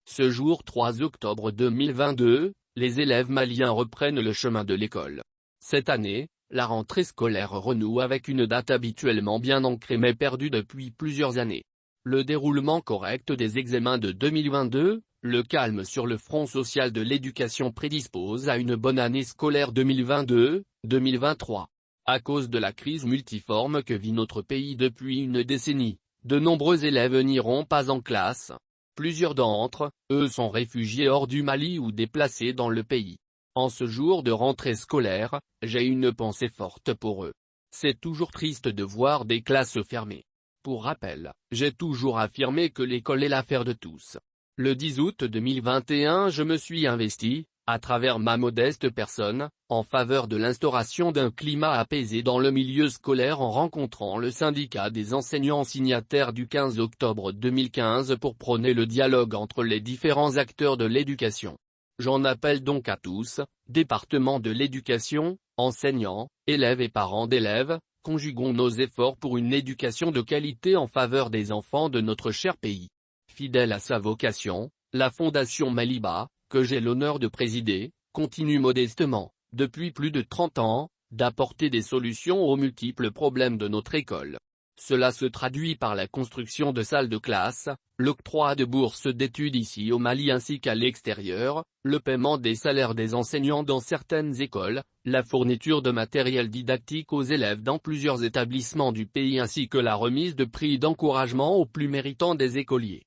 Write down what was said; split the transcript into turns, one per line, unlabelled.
Ce jour 3 octobre 2022, les élèves maliens reprennent le chemin de l'école. Cette année, la rentrée scolaire renoue avec une date habituellement bien ancrée mais perdue depuis plusieurs années. Le déroulement correct des examens de 2022, le calme sur le front social de l'éducation prédispose à une bonne année scolaire 2022-2023. À cause de la crise multiforme que vit notre pays depuis une décennie, de nombreux élèves n'iront pas en classe. Plusieurs d'entre eux sont réfugiés hors du Mali ou déplacés dans le pays. En ce jour de rentrée scolaire, j'ai une pensée forte pour eux. C'est toujours triste de voir des classes fermées. Pour rappel, j'ai toujours affirmé que l'école est l'affaire de tous. Le 10 août 2021, je me suis investi, à travers ma modeste personne, en faveur de l'instauration d'un climat apaisé dans le milieu scolaire en rencontrant le syndicat des enseignants signataires du 15 octobre 2015 pour prôner le dialogue entre les différents acteurs de l'éducation. J'en appelle donc à tous, département de l'éducation, enseignants, élèves et parents d'élèves, conjuguons nos efforts pour une éducation de qualité en faveur des enfants de notre cher pays. Fidèle à sa vocation, la Fondation Maliba, que j'ai l'honneur de présider, continue modestement, depuis plus de 30 ans, d'apporter des solutions aux multiples problèmes de notre école. Cela se traduit par la construction de salles de classe, l'octroi de bourses d'études ici au Mali ainsi qu'à l'extérieur, le paiement des salaires des enseignants dans certaines écoles, la fourniture de matériel didactique aux élèves dans plusieurs établissements du pays ainsi que la remise de prix d'encouragement aux plus méritants des écoliers.